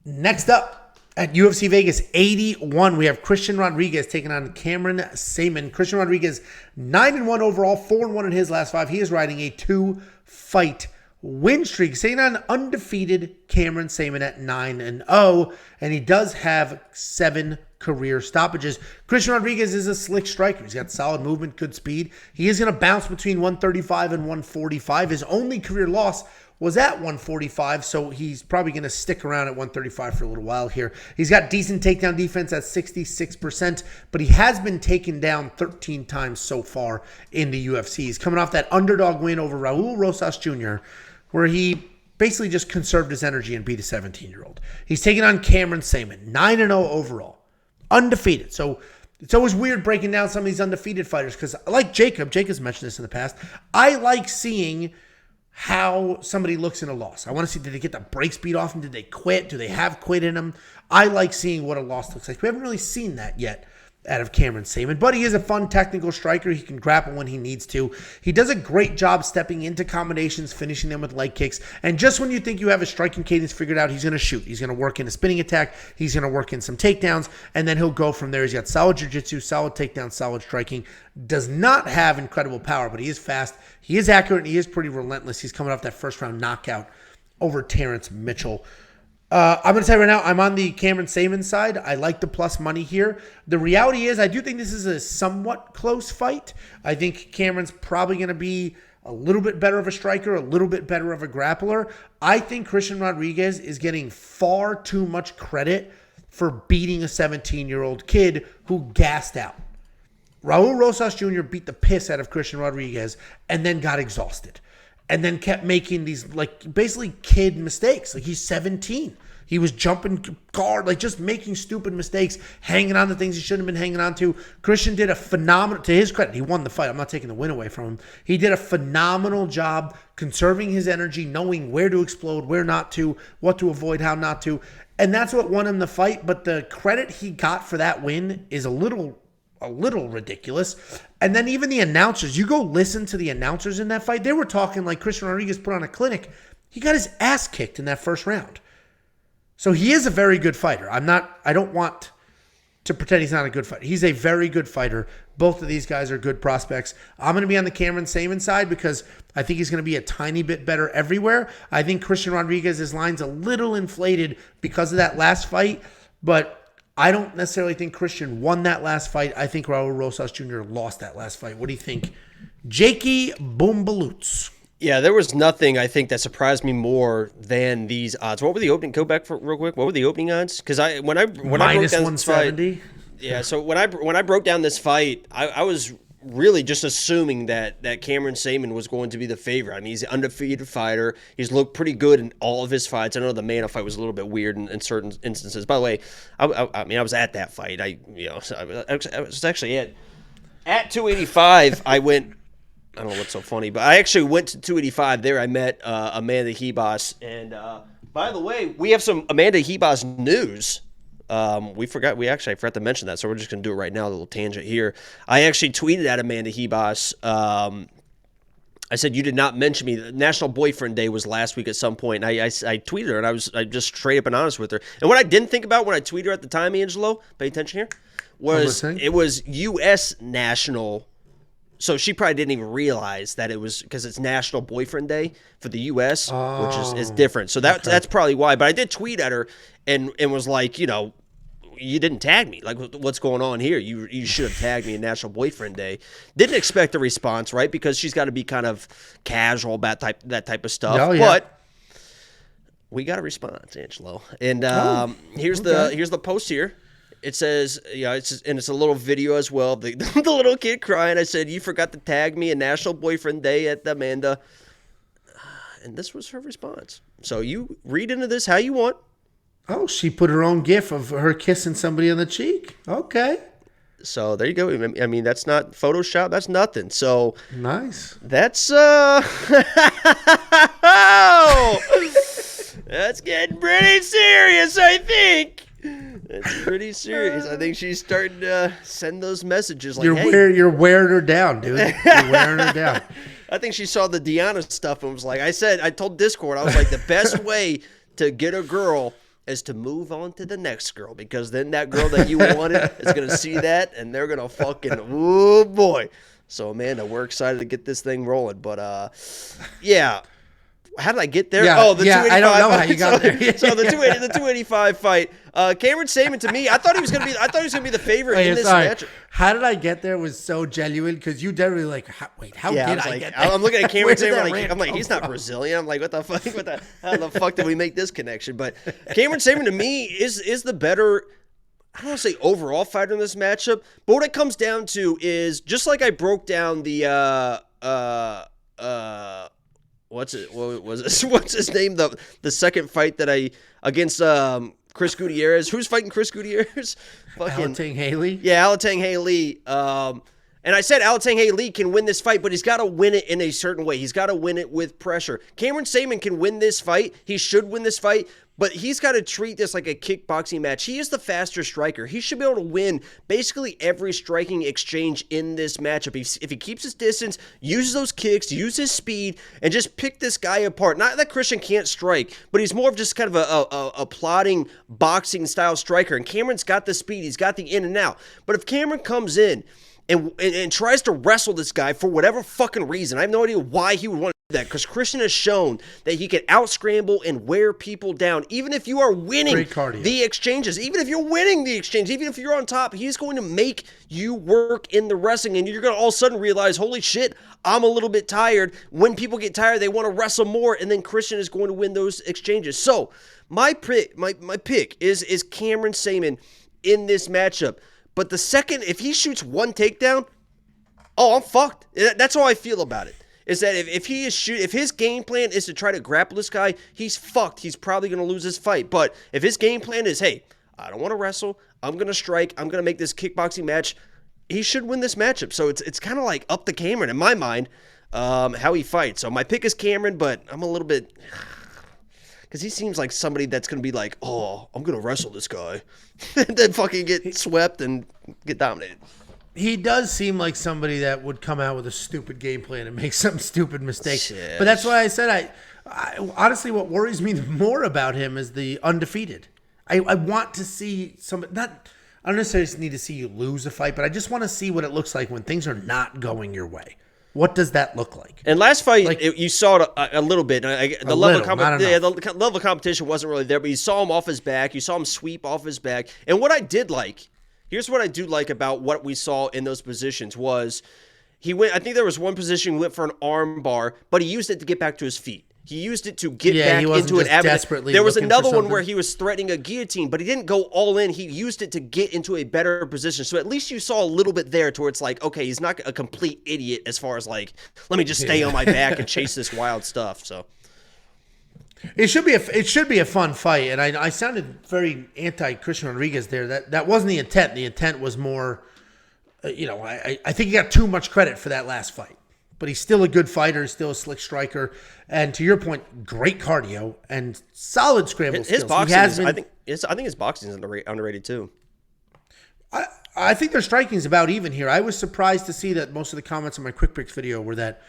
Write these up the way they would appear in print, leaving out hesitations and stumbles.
Next up at UFC Vegas 81, we have Christian Rodriguez taking on Cameron Saaiman. Christian Rodriguez 9-1 overall, 4-1 in his last 5. He is riding a 2-fight win streak, taking on undefeated Cameron Saaiman at 9-0, and he does have 7 career stoppages. Christian Rodriguez is a slick striker. He's got solid movement, good speed. He is going to bounce between 135 and 145. His only career loss was at 145, so he's probably going to stick around at 135 for a little while here. He's got decent takedown defense at 66%, but he has been taken down 13 times so far in the UFC. He's coming off that underdog win over Raul Rosas Jr., where he basically just conserved his energy and beat a 17-year-old. He's taking on Cameron Saaiman, 9-0 overall, undefeated. So it's always weird breaking down some of these undefeated fighters because, like Jacob's mentioned this in the past, I like seeing how somebody looks in a loss. I want to see, did they get the brakes beat off them? Did they quit? Do they have quit in them? I like seeing what a loss looks like. We haven't really seen that yet out of Cameron Saaiman, but he is a fun technical striker. He can grapple when he needs to. He does a great job stepping into combinations, finishing them with leg kicks, and just when you think you have a striking cadence figured out, he's going to shoot. He's going to work in a spinning attack. He's going to work in some takedowns, and then he'll go from there. He's got solid jiu-jitsu, solid takedown, solid striking. Does not have incredible power, but he is fast. He is accurate, and he is pretty relentless. He's coming off that first-round knockout over Terrence Mitchell. I'm going to tell you right now, I'm on the Cameron Saaiman side. I like the plus money here. The reality is I do think this is a somewhat close fight. I think Cameron's probably going to be a little bit better of a striker, a little bit better of a grappler. I think Christian Rodriguez is getting far too much credit for beating a 17-year-old kid who gassed out. Raul Rosas Jr. beat the piss out of Christian Rodriguez and then got exhausted. And then kept making these, like, basically kid mistakes. Like, he's 17. He was jumping guard, like, just making stupid mistakes, hanging on to things he shouldn't have been hanging on to. Christian did a phenomenal, to his credit, he won the fight. I'm not taking the win away from him. He did a phenomenal job conserving his energy, knowing where to explode, where not to, what to avoid, how not to. And that's what won him the fight. But the credit he got for that win is a little ridiculous. And then even the announcers, you go listen to the announcers in that fight, they were talking like Christian Rodriguez put on a clinic. He got his ass kicked in that first round. So he is a very good fighter. I don't want to pretend he's not a good fighter. He's a very good fighter. Both of these guys are good prospects. I'm going to be on the Cameron Saaiman side because I think he's going to be a tiny bit better everywhere. I think Christian Rodriguez's line's a little inflated because of that last fight, but I don't necessarily think Christian won that last fight. I think Raul Rosas Jr. lost that last fight. What do you think? Jakey Boombaloots. Yeah, there was nothing, I think, that surprised me more than these odds. What were the opening? Go back for real quick. What were the opening odds? Because when I broke down this 170. Fight, yeah. So when I broke down this fight, I was really just assuming that Cameron Saaiman was going to be the favorite. I mean, he's an undefeated fighter. He's looked pretty good in all of his fights. I know the Mana fight was a little bit weird in certain instances. By the way, I mean I was at that fight. I was actually at 285. I went. I don't know what's so funny, but I actually went to 285. There I met Amanda Hebos. And by the way, we have some Amanda Hebos news. I forgot to mention that, so we're just going to do it right now, a little tangent here. I actually tweeted at Amanda Hebos. I said, you did not mention me. National Boyfriend Day was last week at some point, and I tweeted her, and I just straight up and honest with her. And what I didn't think about when I tweeted her at the time, Angelo, pay attention here, was it was U.S. National. So she probably didn't even realize that it was because it's National Boyfriend Day for the U.S., which is different. So that's probably why. But I did tweet at her and was like, you didn't tag me. Like, what's going on here? You should have tagged me in National Boyfriend Day. Didn't expect a response, right? Because she's got to be kind of casual about that type of stuff. Oh, yeah. But we got a response, Angelo. And here's the post here. It says, it's a little video as well. The little kid crying. I said, you forgot to tag me in National Boyfriend Day at Amanda. And this was her response. So you read into this how you want. Oh, she put her own gif of her kissing somebody on the cheek. Okay. So there you go. I mean, that's not Photoshop. That's nothing. So nice. That's that's getting pretty serious, I think. It's pretty serious. I think she's starting to send those messages like, you're wearing her down, dude. You're wearing her down. I think she saw the Deanna stuff and was like, I told Discord, I was like, the best way to get a girl is to move on to the next girl, because then that girl that you wanted is going to see that, and they're going to fucking, oh boy. So, Amanda, we're excited to get this thing rolling. But, yeah. How did I get there? Yeah, oh, the 285. I don't know how you got there. So the 285 fight. Cameron Saaiman, to me, I thought he was gonna be the favorite in this match. How did I get there was so genuine, because you definitely like, how did I get there? I'm looking at Cameron Saaiman I'm like, he's not Brazilian. I'm like, what the fuck? How the fuck did we make this connection? But Cameron Saaiman, to me, is the better, I don't want to say overall fighter in this matchup, but what it comes down to is, just like I broke down the what's his name? The second fight that against Chris Gutierrez. Who's fighting Chris Gutierrez? Alatang Haley? Yeah, Alatang Haley. And I said Alatang Haley can win this fight, but he's got to win it in a certain way. He's got to win it with pressure. Cameron Saaiman can win this fight. He should win this fight, but he's got to treat this like a kickboxing match. He is the faster striker. He should be able to win basically every striking exchange in this matchup. If he keeps his distance, uses those kicks, uses his speed, and just pick this guy apart. Not that Christian can't strike, but he's more of just kind of a plodding boxing style striker. And Cameron's got the speed. He's got the in and out. But if Cameron comes in and tries to wrestle this guy for whatever fucking reason, I have no idea why he would want to do that, because Christian has shown that he can out-scramble and wear people down, even if you are winning the exchanges, even if you're winning the exchange, even if you're on top, he's going to make you work in the wrestling, and you're going to all of a sudden realize, holy shit, I'm a little bit tired. When people get tired, they want to wrestle more, and then Christian is going to win those exchanges. So my pick is Cameron Saaiman in this matchup. But the second, if he shoots one takedown, I'm fucked. That's how I feel about it. Is that if his game plan is to try to grapple this guy, he's fucked. He's probably going to lose this fight. But if his game plan is, hey, I don't want to wrestle, I'm going to strike, I'm going to make this kickboxing match, he should win this matchup. So it's kind of like up to Cameron in my mind, how he fights. So my pick is Cameron, but I'm a little bit, because he seems like somebody that's going to be like, oh, I'm going to wrestle this guy. And then fucking get swept and get dominated. He does seem like somebody that would come out with a stupid game plan and make some stupid mistake. Shit. But that's why I said, I honestly, what worries me more about him is the undefeated. I want to see I don't necessarily need to see you lose a fight, but I just want to see what it looks like when things are not going your way. What does that look like? And last fight, you saw it a little bit. The level of competition wasn't really there, but you saw him off his back. You saw him sweep off his back. And what I did like, here's what I do like about what we saw in those positions was he went, I think there was one position he went for an arm bar, but he used it to get back to his feet. He used it to get back into an avenue. There was another one where he was threatening a guillotine, but he didn't go all in. He used it to get into a better position. So at least you saw a little bit there to where it's like, okay, he's not a complete idiot as far as like, let me just stay on my back and chase this wild stuff. So it should be a fun fight. And I sounded very anti-Christian Rodriguez there. That wasn't the intent. The intent was more, I think he got too much credit for that last fight. But he's still a good fighter, still a slick striker, and to your point, great cardio and solid scramble skills. His boxing, I think his boxing is underrated too. I think their striking is about even here. I was surprised to see that most of the comments on my Quick Picks video were that,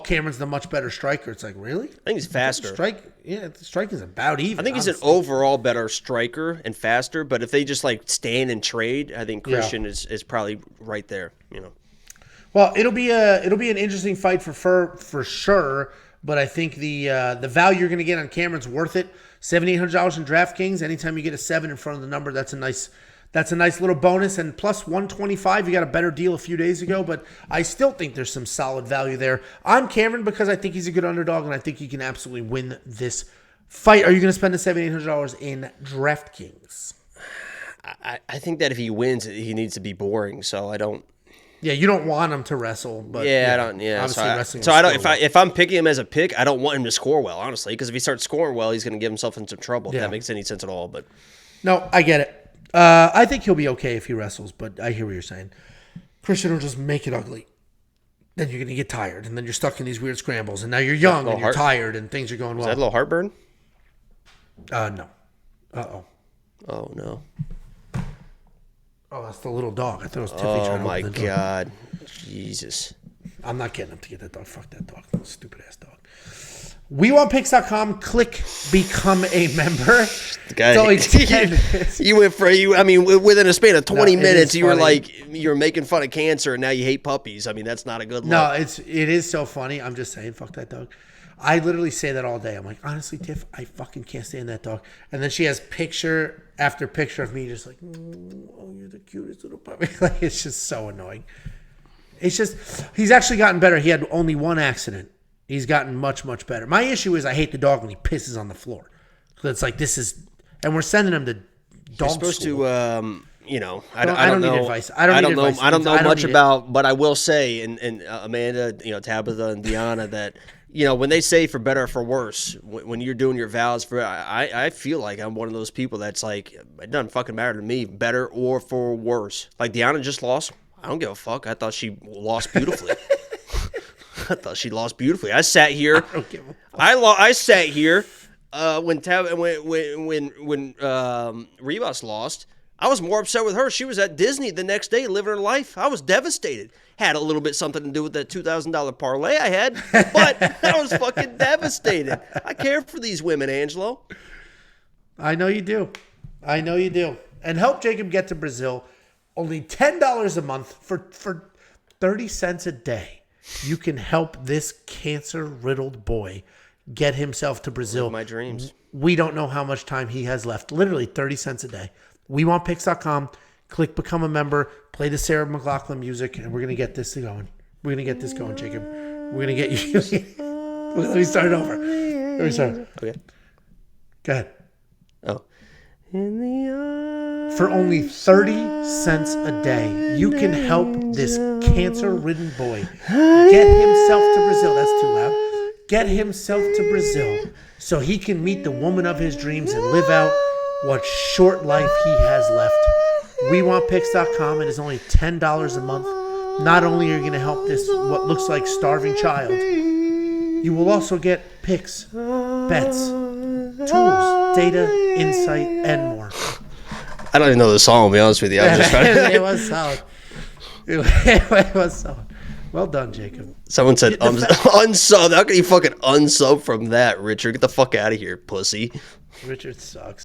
Cameron's the much better striker. It's like, really? I think he's faster. The striking is about even. I think he's an overall better striker and faster, but if they just like stand and trade, I think Christian is probably right there, Well, it'll be an interesting fight for sure, but I think the value you're going to get on Cameron's worth it. $7,800 in DraftKings. Anytime you get a 7 in front of the number, that's a nice little bonus. And plus 125, you got a better deal a few days ago, but I still think there's some solid value there. I'm Cameron because I think he's a good underdog, and I think he can absolutely win this fight. Are you going to spend the $7,800 in DraftKings? I think that if he wins, he needs to be boring. So I don't. Yeah, you don't want him to wrestle, but I don't. Yeah, obviously so I don't. If I'm picking him as a pick, I don't want him to score well, honestly, because if he starts scoring well, he's going to get himself into trouble. If that makes any sense at all. But no, I get it. I think he'll be okay if he wrestles, but I hear what you're saying. Christian will just make it ugly. Then you're going to get tired, and then you're stuck in these weird scrambles, and now you're young and you're tired, and things are going well. Is that a little heartburn? No. Uh-oh. Oh, no. Oh, that's the little dog. I thought it was Tiffany trying to open the door. Oh, my God. Jesus. I'm not getting him to get that dog. Fuck that dog. Stupid-ass dog. WeWantPicks.com. Click become a member. Guy, It's only 10. you went for you. I mean, within a span of 20 minutes, you were funny. like, you're making fun of cancer, and now you hate puppies. I mean, that's not a good look. No, it is so funny. I'm just saying, fuck that dog. I literally say that all day. I'm like, honestly, Tiff, I fucking can't stand that dog. And then she has picture after picture of me just like, oh, you're the cutest little puppy. Like, it's just so annoying. It's just, he's actually gotten better. He had only one accident. He's gotten much, much better. My issue is I hate the dog when he pisses on the floor. So it's like, this is, and we're sending him to dog You're supposed school. to, I don't know. need advice. I don't know much about, but I will say, and Amanda, Tabitha and Deanna, that, when they say for better or for worse, when you're doing your vows for, I feel like I'm one of those people that's like, it doesn't fucking matter to me, better or for worse. Like Deanna just lost. I don't give a fuck. I thought she lost beautifully. I sat here. I don't give a fuck. I sat here when Rivas lost. I was more upset with her. She was at Disney the next day living her life. I was devastated. Had a little bit something to do with that $2,000 parlay I had, but I was fucking devastated. I care for these women, Angelo. I know you do. And help Jacob get to Brazil. Only $10 a month for 30 cents a day. You can help this cancer-riddled boy get himself to Brazil. Live my dreams. We don't know how much time he has left. Literally 30 cents a day. WeWantPicks.com. Click become a member. Play the Sarah McLachlan music, and we're going to get this going. We're going to get this going, Jacob. We're going to get you. Let me start it over. Let me start. Okay. Go ahead. Oh. For only 30 cents a day, you can help this cancer-ridden boy get himself to Brazil. That's too loud. Get himself to Brazil so he can meet the woman of his dreams and live out what short life he has left. WeWantPicks.com. It is only $10 a month. Not only are you going to help this what looks like starving child, you will also get picks, bets, tools, data, insight, and more. I don't even know the song, to be honest with you. I'm just trying to... It was solid. It was solid. Well done, Jacob. Someone said unsub. How can you fucking unsub from that, Richard? Get the fuck out of here, pussy. Richard sucks.